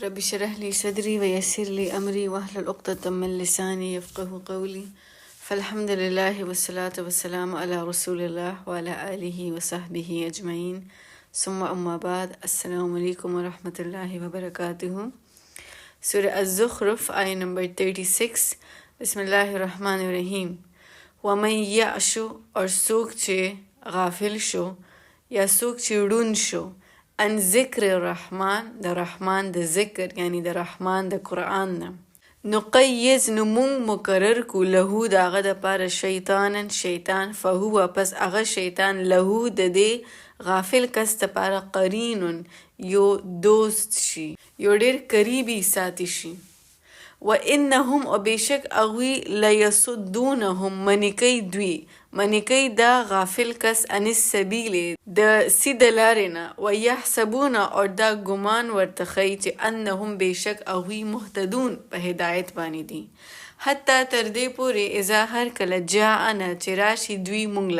رب اشرح لي صدري ويسر لي أمري واحلل عقدة من لساني يفقه قولي. فالحمد لله والصلاة والسلام على رسول الله وعلى آله وصحبه أجمعين. ثم أما بعد، السلام عليكم ورحمة الله وبركاته. سورة الزخرف آية نمبر 36. بسم الله الرحمن الرحيم. ومن يعشو اور سوک چه غافل شو یا سوک چه ړوند شو ان ذکر الرحمن د رحمان د ذکر یعنی د رحمان د قرآن نه نقیز نمون مقرر کو له داغه د پاره شیطان فهو پس هغه شیطان له د دې غافل کس ته پاره قرین یو دوست شي یو ډیر قریبی ساتي شي وانهم وبشک اغوی لیصدونهم منکی دا غافل کس عن السبیل د سید لارینا ویحسبون اور دا گمان ورتخی چې انهم بشک اغوی مهتدون په هدایت باندې دي حتی تر دې پورې اذا هر کله جاءنا چراشی دوی مونږ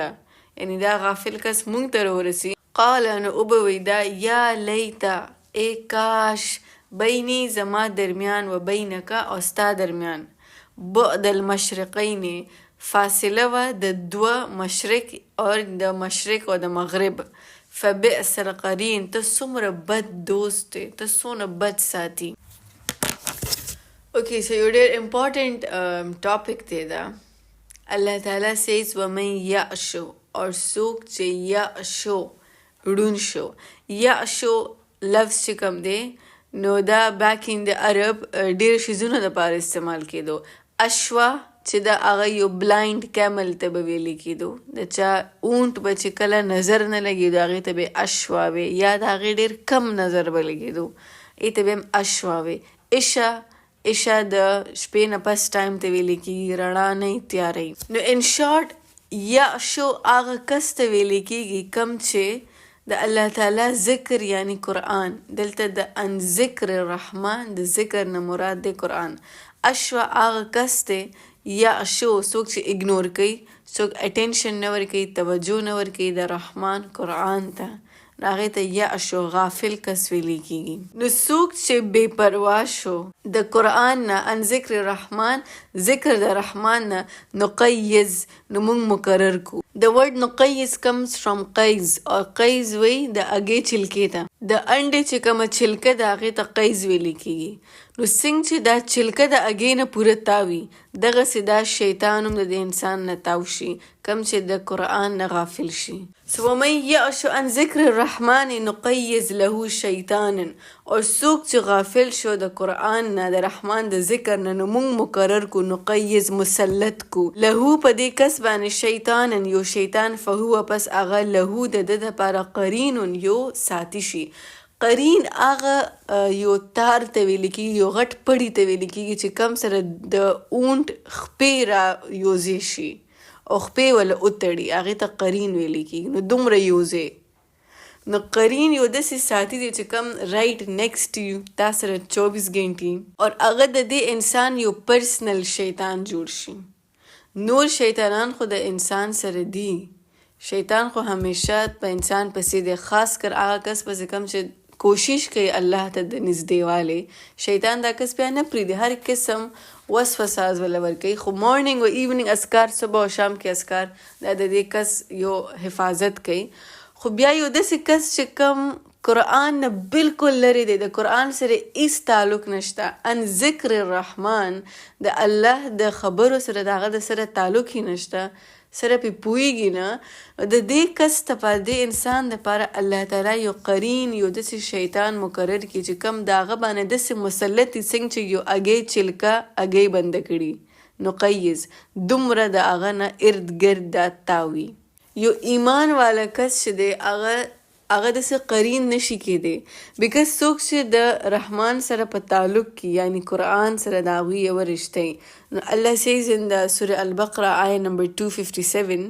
یعنی دا غافل کس مونږ ته ورسی قال نو وبوي دا یا لیتا ای کاش بینی زما درمیان و بینکا او ستا درمیان بعد المشرقین فاصله و د دو مشرق اور د مشرق او د مغرب فبئس القرین ته څومره بد دوست دی ته څونه بد ساتي. اوکې سو یو ډېر امپورټنٹ ټاپک دی دا. الله تعالی سیز ومن یعشو اور څوک چې یعشو ړوند شو یعشو لفظ چې کوم دی نو دا بیک ان د عرب ډیر شیزونو د پاره استعمال کېدو. اشوا چې دا هغه یو بلایند کیمل ته به ویل کېدو د چا اونټ به چې کله نظر نه لګېدو هغې ته به اشوا وی یا د هغې ډېر کم نظر به لګېدو ای ته به هم اشوا وی. عشا د شپې نه پس ټایم ته ویل کېږي رڼا نه تیاری. نو ان شارټ یعشو هغه کس ته ویل کېږي کم چې د الله تعالی ذکر یعنی قرآن دلته د ان ذکر الرحمن د ذکر نه مراد د قرآن. اشوا هغه کس ته یا اشو څوک چې اګنور کوي څوک اټینشن نه ورکوي توجه نه ورکوي د رحمان قرآن ته نو هغې ته یا اشو غافل کس ویلی کېږي. نو څوک چې بې پروا شو د قرآن نه ان ذکر الرحمن ذکر د رحمان نه نقیز نو موږ مقرر کو. The word نقیز comes from قیز او قیز وی د اگې چلکې ته د انډې چې کومه چلکه د هغې ته قیز ویلی کېږي. نو څنګه چې دا چلکه د اگې نه پوره تاوي دغسې دا شیطان هم د انسان نه تاو شي کم چې د قرآن نه غافل شي. سو ومن یعش عن ذکر الرحمن نقیز له شیطانا اور څوک چې غافل شو د قرآن نه د رحمان د ذکر نه نو موږ مقرر کو نقیز مسلط کو له په دې کس باندې شیطانا یو شیطان فهو پس هغه له د ده دپاره قرین یو ساتي شي. قرین هغه یو تار ته ویل کېږي یو غټ پړي ته ویل کېږي چې کم سره د اونټ خپې را یوځې شي او خپې وله وتړي هغې ته قرین ویل کېږي. نو دومره یوځې نو قرین یو داسې ساتي دی چې کم رایټ نیکسټ یو تا سره 24 ګنټې اور هغه د دې انسان یو پرسنل شیطان جوړ شي. نور شیطانان خو د انسان سره دی شیطان خو همیشه په انسان پسې دی خاص کر هغه کس پسې کم چې کوشش کوي الله ته د نږدې والی شیطان دا کس بیا نه پرېږدي هر قسم وسوساز وله ورکوي خو مارننګ و ایوننګ اسکار صبح او شام کې اسکار دا د دې کس یو حفاظت کوي. خو بیا یو داسې کس چې کم قرآن نه بالکل لرې دی د قرآن سره هیڅ تعلق نشته ان ذکر الرحمن د الله د خبرو سره د هغه د سره تعلق یې نشته سره پې پوهېږي نه د دې کس ته په دې انسان دپاره الله تعالی یو قرین یو داسې شیطان مقرر کړي چې کم د هغه باندې داسې مسلط وي څنګه چې یو اګۍ چلکه اګۍ بنده کړي نقیز دومره د هغه نه ارد ګرد دا تاوي. یو ایمان والا کس چې دی هغه داسې قرین نشي کېدی بیکاز څوک چې د رحمان سره په تعلق کې یعنی قرآن سره د هغوی یوه رشته نو الله says in the سوره البقره آیه نمبر 257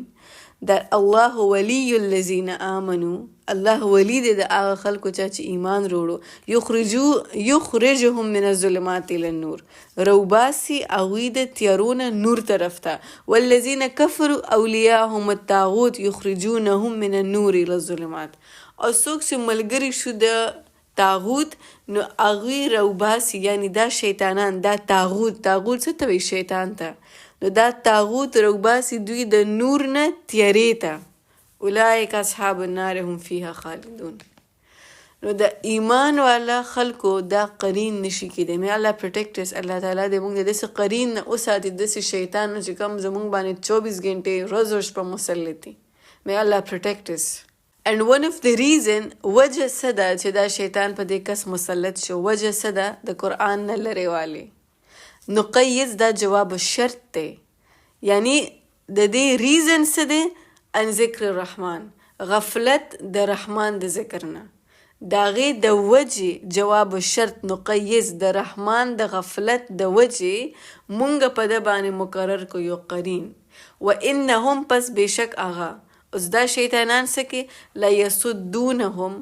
that الله ولی الذین آمنوا الله ولی دی د هغه خلکو چا چې ایمان وروړو یخرجهم من الظلمات الى النور روباسي هغوی د تیارونه نور طرف ته والذین کفروا اولیاءهم الطاغوت یخرجونهم من النور الى الظلمات او څوک چې ملګري شو د طاغوت نو هغوی راوباسي، یعنی دا شیطانان، دا طاغوت څه ته وایي؟ شیطان ته. نو دا طاغوت راوباسي دوی د نور نه تیارې ته. اولئک اصحاب النار هم فیها خالدون. نو د ایمان والا خلکو دا قرین نشي کېدی. may Allah protect us. الله تعالی دې موږ د داسې قرین نه وساتي، داسې شیطان نه چې کوم زموږ باندې 24 غنټې ورځ او شپه مسلط دي. may Allah protect us. and one of the reason وجه څه ده چې دا شیطان په دې کس مسلط شو؟ وجه څه ده؟ د قرآن نه لرې والی. نقیض دا جواب شرط دی، یعنی د دې ریزن څه دی؟ ان ذکر الرحمن، غفلت د رحمان د ذکر نه. داغه د وجه جواب شرط نقیض د رحمان د غفلت د وجه مونږ په د باندې مقرر کو یو قرین. و انهم پس بشک آغا اوس دا شیطانان سکه لا یسدونهم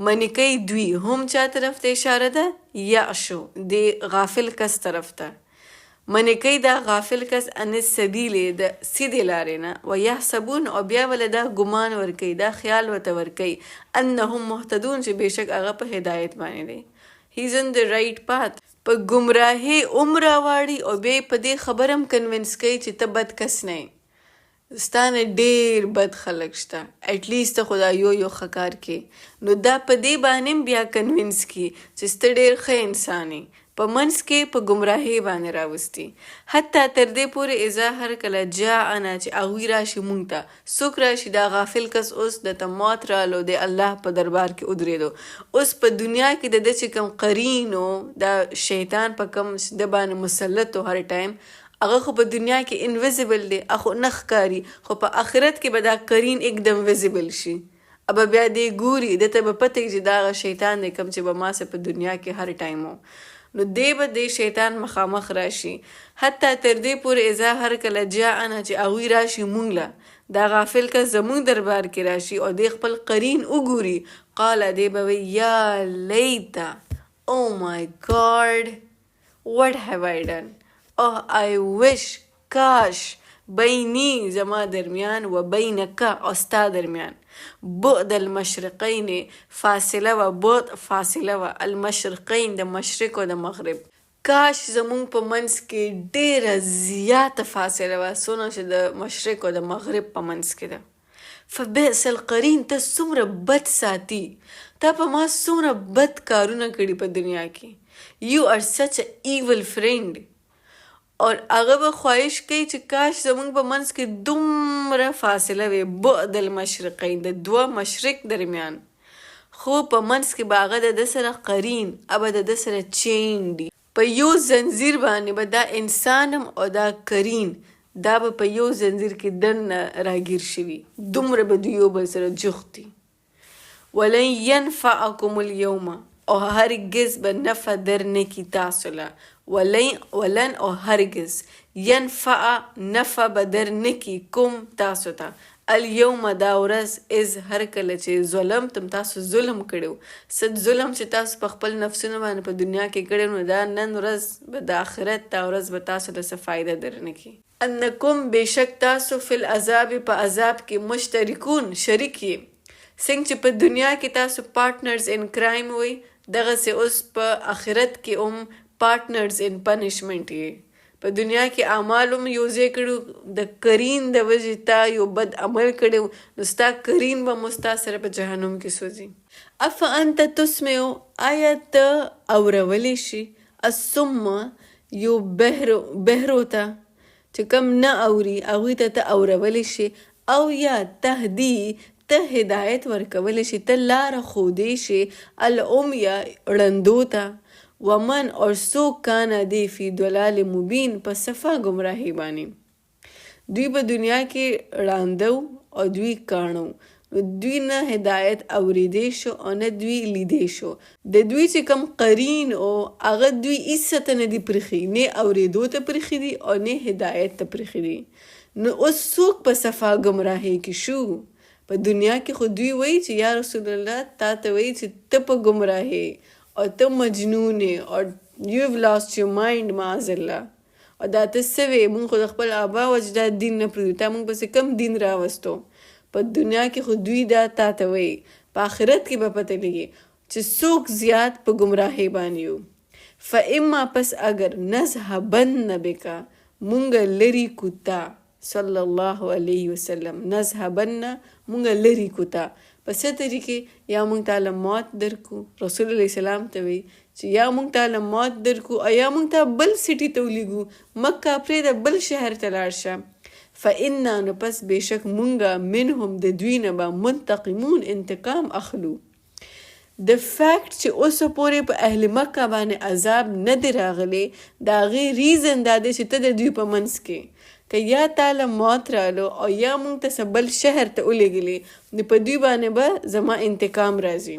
منکی دوی هم چا طرف ته اشاره ده؟ یعشو د غافل کس طرف ته. منکی دا غافل کس ان السبیل د سیدې لارې نه. و یحسبون او بیا ول دا ګمان ورکوي، دا خیال ورته ورکوي انهم مهتدون چې بېشک هغه په هدایت باندې دی. هی از ان د رایټ پات. په ګمراهۍ عمره واړي او بیا په دې خبره هم کنوینس کوي چې ته بد کس نه یې، ستانه ډېر بد خلک شته، ایټ لیست ته خو دا یو ښه کار کې. نو دا په دې باندې بیا کنوینس کی چې ته ډېر ښه انسان یې، په منځ کې په ګمراهۍ باندې راوستي. حتی تر دې پورې اذا هر کله جاءنا چې هغوی راشي مونږ ته. څوک راشي؟ دا غافل کس اوس د ته موت رالو د الله په دربار کې ودرېدو. اوس په دنیا کې د ده چې کوم قرین و، دا شیطان په کوم د باندې مسلط و هر ټایم، هغه خو په دنیا کې انویزیبل دی، هغه نه ښکاري، خو په آخرت کې به دا قرین एकदम ویزیبل شي. ابا بیا دې ګوري، ده ته به پته چې دا هغه شیطان دی کوم چې به ما سره په دنیا کې هر ټایم و. نو دی به د شیطان مخامخ راشي. حتی تر دې پورې اذا هر کله جاءنا چې هغوی راشي مونږ له، دا غافل کس زمونږ دربار کې راشي او دی خپل قرین وګوري، قال دی به وی یا لیتا او مای گاډ what have I done. oh I wish کاش بینی زما درمیان و بینک او ستا درمیان بعد المشرقین فاصله و بعد فاصله و المشرقین د مشرق و د مغرب. کاش زمونږ په منځ کې ډیره زیاته فاصله وه، څونه چې د مشرق و د مغرب په منځ کې ده. فبئس القرین، ته څومره بد ساتي، تا په ما څومره بد کارونه کړي په دنیا کې. you are such an evil friend. اور هغه به خواهش کوي چې کاش زمونږ په منځ کې دومره فاصله وي، بعد المشرقین د دوه مشرق درمیان، خو په منځ کې به هغه د ده سره قرین، ابه د ده سره چین دي، په یو زنځیر باندې به دا انسانم او دا قرین دا به په یو زنځیر کې دننه راګیر شوي، دومره به دوی یو بل سره جوخت دي. ولن ینفعکم اليوم، او هرگز به نفع در نکی تاسو له. ولن او هرگز ینفع نفع به در نکی کوم تاسو ته. اليوم دا ورځ از هر کله چې ظلمتم تاسو ظلم کړو، څه ظلم چې تاسو په خپل نفسونو باندې په دنیا کې کړی نو دا نن ورځ به د آخرت دا ورځ به تاسو ته څه فایده درنه کړي. انکم بېشک تاسو فی العذاب په عذاب کې مشترکون شریک یې. څنګه چې په دنیا کې تاسو پارټنرز ان کرایم وئ، دغسې اوس په آخرت کې هم پارټنرز ان پنشمنټ یې. په دنیا کې اعمال هم یو ځای کړو، د قرین د وجې تا یو بد عمل کړی نو ستا قرین به مو ستا سره په جهنم کې سوځي. افانت تسمعو، آیا ته اورولی شي الصم یو بهرو ته چې کوم نه اوري هغوی ته اورولی شي، او یا تهدي ته هدایت ورکولی شي، ته لاره ښودی شي العمیا ړندو ته. ومن اور څوک کانه دی فی ضلال مبین، په صفا ګمراهۍ باندې. دوی په دنیا کې ړانده او دوی کاڼو، نو دوی نه هدایت اوریدی شو او نه دوی لیدی شو. د دوی چې کوم قرین او هغه دوی هیڅ ته نه دي پرېښي، نه اوریدو ته پرېښي دي او نه هدایت ته پرېښي دي. نو اوس څوک په صفا ګمراهۍ کې شو؟ په دنیا کې خو دوی وایي چې یا رسول الله تا ته وایي چې ته په ګمراهۍ او ته مجنون یې او یو هیو لاست یور مایند معاذ الله، او دا ته څه وې؟ مونږ خو د خپل آبا او اجداد دین نه پرېږدو، تا مونږ پسې کم دین راوستو؟ په دنیا کې خو دوی دا تا ته وایي، په آخرت کې به پته لګي. چې څوک زیات په ګمراهۍ باندې یو. فاما پس اگر نذهبن بک مونږ لري کوتا صلی الله علیه وسلم نذهبن مونږ لري کوتا په څه طریقې یا مونږ تعالی موت درکو. رسول الله سلام ته وی چې یا مونږ تعالی موت درکو او یا مونږ ته بل سټي ته ولیږو مکه پرېږده بل شهر ته لاړ شه. فانا نو پس بېشک مونږه منهم د دوی نه به منتقمون انتقام اخلو. د فیکټ چې اوسه پورې په اهل مکه باندې عذاب نه دی راغلی د هغې ریزن دا دی چې ته د دوی په منځ کې که یا تعالی موت رالو او یا مونږ ته بل شهر ته ولېږلې نو په دوی باندې به زما انتقام راځي.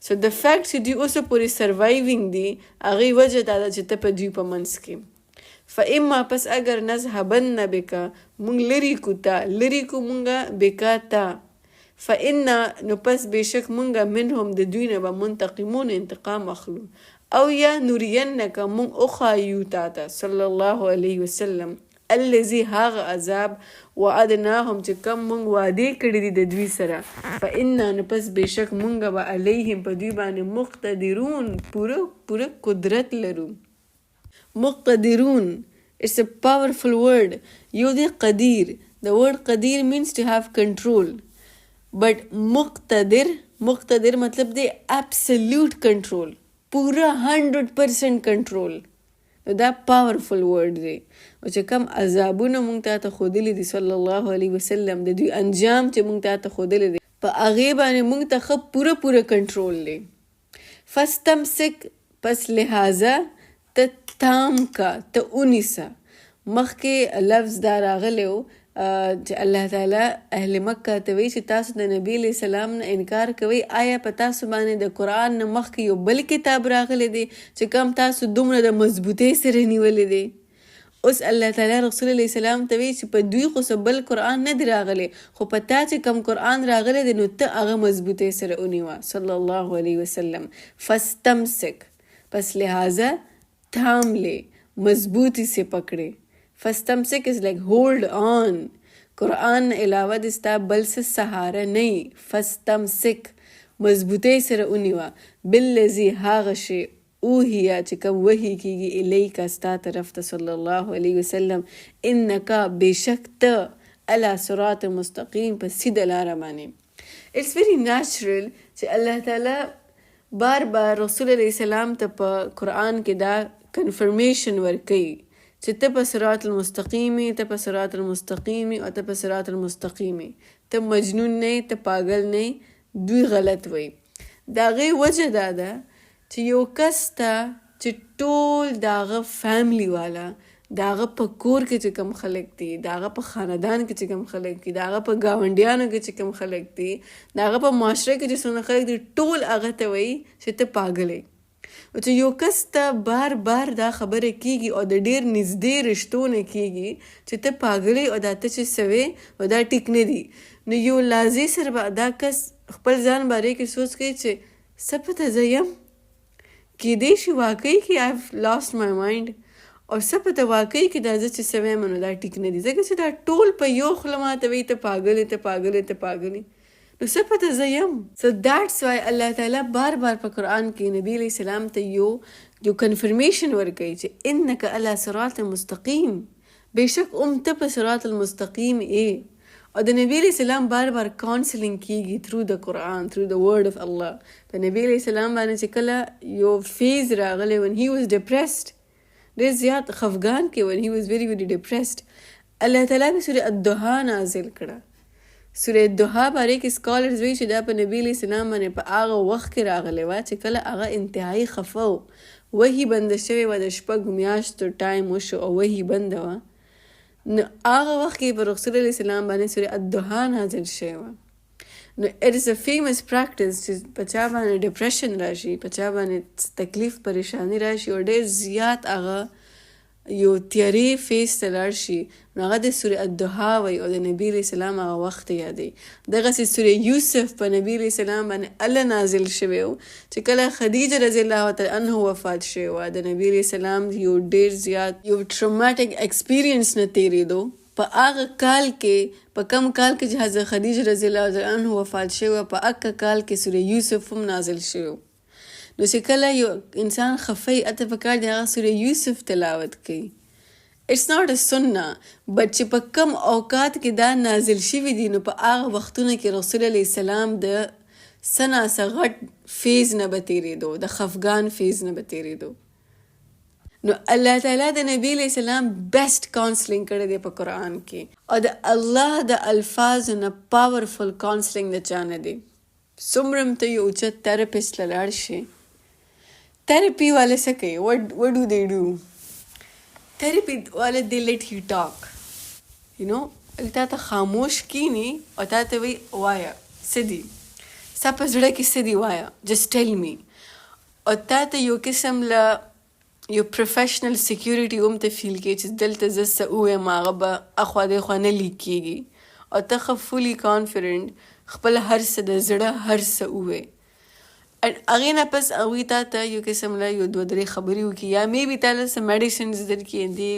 سو د فیکټ چې دوی اوسه پورې سروایوینګ دي هغې وجه دا ده چې ته په دوی په منځ کې. فاما پس اگر نذهبن بک مونږ لري کو تا لري کو مونږه بکا تا. فانا نو پس بېشک مونږه منهم د دوی نه به منتقمون انتقام اخلو. او یا نورینک مونږ اخایو تا ته صلی الله علیه وسلم الذي هاغه عذاب وعدناهم چې کم مونږ وعدې کړي دي د دوی سره. فانا نو پس بېشک مونږه به علیهم په دوی باندې مقتدرون پوره قدرت لرو. مقتدرون it's a powerful word. یو دی قدیر. the word قدیر means to have control. but مقتدر مطلب دی absolute control. پورا 100% control. دا پاورفل ورډ دی. او چې کم عذابونه مونږ ته ښودلي دي صلی الله علیه وسلم د دوی انجام چې مونږ ته ښودلی دی په هغې باندې مونږ ته ښه پوره کنټرول دی. فاستمسک پس لہذا ته تام کا ته ونیسه. مخکې لفظ دا راغلی و چې الله تعالی اهل مکه ته وایي چې تاسو د نبي علیه السلام نه انکار کوئ آیا په تاسو باندې د قرآن نه مخکې یو بل کتاب راغلی دی چې کم تاسو دومره د مضبوطۍ سره نیولی دی. اوس الله تعالی رسول الله سلام ته وایي چې په دوی خو څه بل قرآن نه دی راغلی خو په تا چې کم قرآن راغلی دی نو ته هغه مضبوطۍ سره ونیوه صلی الله علیه وسلم. فاستمسک پس لہذا تھام لے مضبوطی سے پکڑے. فاستمسک is like hold on. قرآن علاوہ دستا بل سے سہارا نہیں. فاستمسک مضبوطی سره ونیوه بالذی هاغه شی اوهیا چې کوم وحی کیږي الیک ستا طرف ته صلی الله علیه وسلم انکا بېشک ته علی صراط مستقیم په سیده لاره باندې. It's very natural چې الله تعالی بار رسول الله سلام ته په قرآن کې دا کنفرمیشن ورکوي چې ته په صراط المستقیمی ته په صراط المستقیمی او ته په صراط المستقیمی. ته مجنون نه ته پاگل نه دوی غلط وی. د هغې وجه دا ده چې یو کس ته چې ټول د هغه فیملی والا د هغه په کور کې چې کوم خلک دي د هغه په خاندان کې چې کوم خلک دي د هغه په ګاونډیانو کې چې کوم خلک دي د هغه په معاشره کې چې څومره خلک دي ټول هغه ته وایي چې ته پاگل یې. او چې یو کس ته بار دا خبره کیږي او د ډیر نږدې رشتو نه کیږي چې ته پاگل یې او دا ته چې سوې او دا ټیک نه دي نو یو لازی سره به دا کس خپل ځان باره کې سوچ کوي چې څه پته زه یم کیدای شي واقعي کې I have lost my mind او څه پته واقعي کې دا زه چې سوې یم نو دا ټیک نه دي ځکه چې دا ټول په یو خوله ماته وایي ته پاگل یې ته پاگل یې ته پاگل یې نو څه پته زه یم. سو دیټس وای الله تعالی بار په قرآن کې نبی علیہ السلام ته یو کنفرمیشن ورکوي چې انک علی صراط مستقیم بېشک ته په صراط المستقیم او د نبی علیہ السلام بار کاؤنسلنگ کیږي تھرو د قرآن تھرو د ورڈ اف الله. په نبی علیہ السلام باندې چې کله یو فیز راغلی when he was depressed ډېر زیات خفګان کې when he was very very depressed الله تعالی په سورة الضحا نازل کړه. سورة الضحا باره کې سکالرز وایي چې دا په نبی علیہ السلام باندې په هغه وخت کې راغلی وه چې کله هغه انتهایی خفه و وحي بنده شوې وه د 6 میاشتو ټایم وشو او وحي بنده وه نو هغه وخت کې په رسول الله اسلام باندې سورة الضحا نازل شوې وه. نو it is a famous practice چې په چا باندې ډپریشن راشي په چا باندې تکلیف پریشانی راشي او ډېر زیات هغه یو تیاری فیس ته لاړ شي نو هغه د سورة الضحا وایي او د نبي علیه السلام هغه وخت یادوي. دغسې سورة یوسف په نبي علیه السلام باندې الله نازل شوی و چې کله خدیجه رضی الله تعالی عنها وفات شوې وه د نبي علیه السلام یو ډېر زیات یو ټروماټیک ایکسپیرینس نه تېرېدو په هغه کال کې په کم کال کې چې حضرت خدیجه رضی الله عنها وفات شوی په هغه کال کې سوره یوسف هم نازل شوی. نو چې کله یو انسان خفی اته پکار دی هغه سوره یوسف تلاوت کوي. It's not a sunnah but چې په کم اوقات کې دا نازل شوی دي نو په هغه وختونو کې رسول الله اسلام د سنا غټ فیز نه به تیریدو، د خفګان فیز نه به تیریدو. نو الله تعالی د نبی علیہ السلام بیسٹ کاؤنسلنگ کړی دی په قرآن کې او د الله د الفاظ نه پاورفل کاؤنسلنگ د چا نه دی. څومره ته یو اوچت تھراپسټ لاړ شي تھراپي والے څه کوي؟ what do they do? تھراپي والے they let you talk, you know, تا ته خاموش کینی او تا ته وی وایا سدي ستا په زړه کې سدي وایا just tell me او تا ته یو قسم له یو پروفیشنل سیکیورټي هم ته فیل کوي چې دلته زه څه ووایم هغه به اخوا دېخوا نه لیک کېږي او ته ښه فولي کانفیډنټ خپل هر څه د زړه هر څه ووایې. هغې نه پس هغوی تا ته یو قسم له یو دوه درې خبرې وکړي یا میبي تا له څه میډیسنز درکړي دې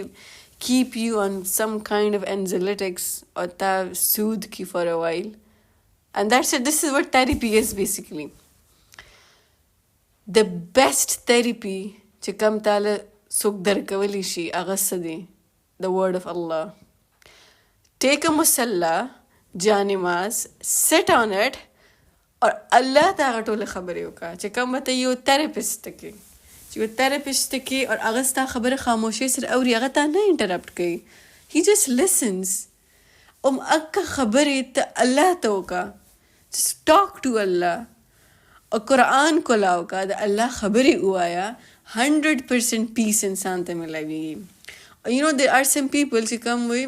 کیپ یو آن سم کایند آف انزلیټکس او تا سود کړي فار ا وایل and that's it. This is what therapy is basically. The best therapy چې کم تاله څوک درکولی شي هغه څه دی؟ the word of Allah. take a musalla جانماز sit on it اور الله ته هغه ټولې خبرې وکړه چې کوم ته یو تھراپسټ کوي چې یو تھراپسټ کوي او هغه ستا خبره خاموشۍ سره اوري هغه ته نه انټرپټ کوي. he just listens. اکه خبرې ته الله ته وکړه just talk to Allah او قرآن کولا وکړه د الله خبرې ووایه 100% پیس انسان ته ملاویږي. you know there are some people چې کوم وایي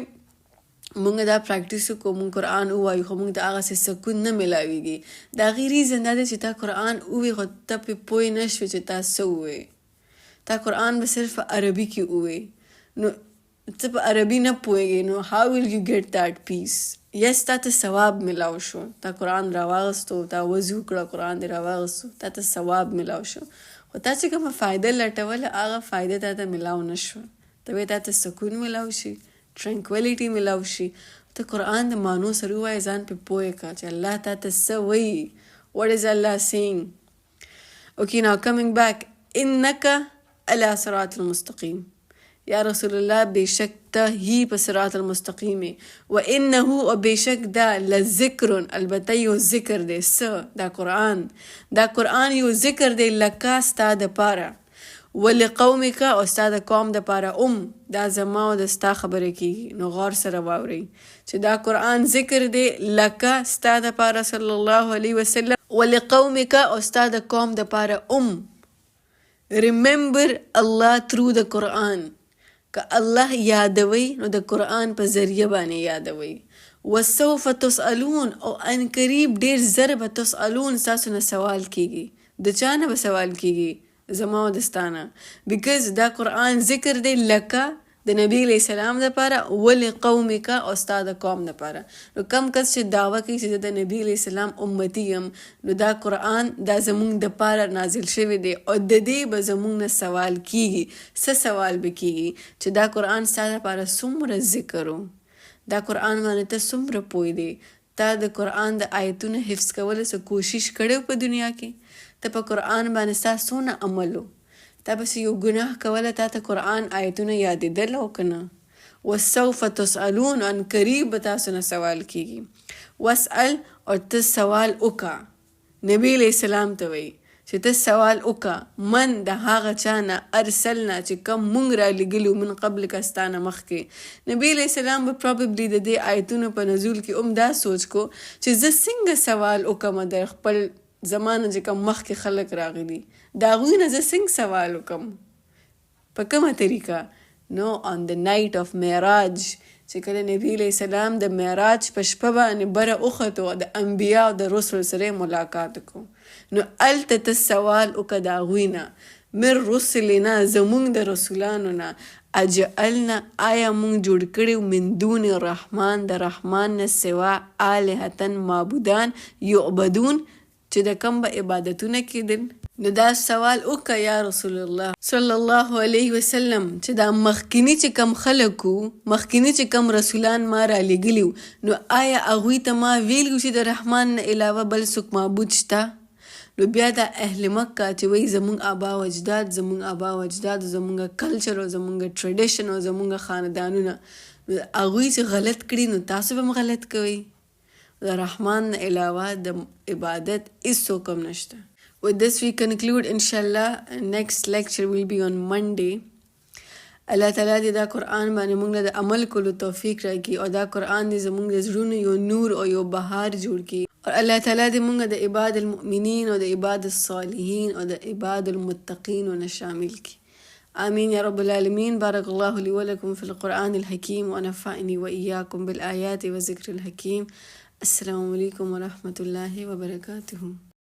مونږ دا پریکټیس وکړو مونږ قرآن ووایو خو مونږ ته هغه څه سکون نه ملاویږي. د هغې ریزن دا دی چې تا قرآن ووایي خو ته پرې پوه نه شوې چې تا څه ووایې. تا قرآن به صرف په عربي کې ووایي نو ته په عربي نه پوهېږې نو how will you get that peace؟ یس تا ته ثواب ملاو شو، تا قرآن راواغستو، تا وضو کړه قرآن دې راواغستو، تا ته ثواب ملاو شو خو تا چې کومه فایده لټوله هغه فایده تا ته ملاو نه شوه. ته وایې تا ته سکون ملاو شي، ټرنکویلیټي ملاو شي. ته قرآن د معنو سره ووایې ځان پې پوه کړه چې الله تا ته څه وایي. what is Allah saying? okay now coming back انک علی صراط المستقیم. یا رسول الله بیشک ته ہی په صراط المستقیم و انه او بیشک دا لذکر البته یو ذکر دی. څه؟ دا قرآن یو ذکر دی لکه ستا دپاره ولقومک او ستا د قوم دپاره دا زما او د ستا خبرې کېږي نو غور سره واورئ چې دا قرآن ذکر دی لکه ستا دپاره صلی الله علیه وسلم ولقومک او ستا د قوم دپاره remember Allah through the Quran. که الله یادوي نو د قرآن په ذریعه باندې یادوي. وسوف تسألون او ان قریب ډیر زر به تسألون تاسو نه سوال کیږي. د چا نه به سوال کیږي؟ زما او دستانه. بیکاز دا قرآن ذکر دی لکه د نبی علیہ السلام دپاره ولقومک او ستا د قوم دپاره. نو کم کس چې دعوه کوي چې د نبی علیہ السلام امتی یم نو دا قرآن دا زمونږ دپاره نازل شوی دی او د دې به زمونږ نه سوال کیږي. څه سوال به کیږي؟ چې دا قرآن ستا دپاره څومره ذکر و، دا قرآن باندې ته څومره پوه دی، تا د قرآن د آیتونو حفظ کولو څه کوشش کړی په دنیا کې، ته په قرآن باندې ستا څونه عمل و، تا بس یو ګناه کوله تا ته قرآن آیتونه یادېدل او که نه. وسوف تسألون ان قریب به تاسو نه سوال کیږي. واسأل او ته سوال وکړه. نبی علیہ السلام ته وایي چې ته سوال وکړه من د هغه چا نه ارسلنا چې کوم مونږ رالیږلي من قبلک ستا نه مخکې. نبی علیہ السلام به پروببلی د دې آیتونو په نزول کې دا سوچ کو چې زه څنګه سوال وکړم د خپل زمانه چې کوم مخکې خلک راغلي د هغوی نه زه څنګه سوال وکړم په کومه طریقه؟ نو on the night of معراج چې کله نبی علیہ السلام د معراج په شپه باندې بره وختو د انبیا او د رسل سره ملاقات کو نو هلته ته سوال وکړه د هغوی نه من رسلنا زمونږ د رسولانو نه اجعلنا آیا مونږ جوړ کړي من دون الرحمن د رحمان نه سوا الهتن معبودان یعبدون چې د کوم به عبادتونه کېدل نو دا سوال وکړه یا رسول الله صلی الله علیه وسلم چې دا مخکینی چې کم خلکو مخکینی چې کم رسولان ما را لېږلي نو آیا هغوی ته ما ویلي چې د رحمان نه علاوه بل څوک معبود شته؟ نو بیا دا اهل مکه چې وایي زموږ آبا و اجداد زموږ کلچر او زموږ ټریډیشن او زموږ خاندانونه نو هغوی چې غلط کړي نو تاسو به هم غلط کوئ. د رحمان نه علاوه د عبادت هېڅوک هم نشته. With this we conclude inshallah. Next lecture will be on Monday. الله تعالی دې دا قرآن باندې موږ له د عمل کولو توفیق راکړي او دا قرآن دې زموږ د زړونو یو نور او یو بهار جوړ کړي او الله تعالی دې موږ د عباد المؤمنین او د عباد الصالحین او د عباد المتقین نه شامل کړي. آمین یا رب العالمین. بارک الله لي ولکم فی القرآن الحکیم ونفعنی وإیاکم بالآیات وذکر الحکیم. السلام علیکم ورحمة الله وبرکاتہ.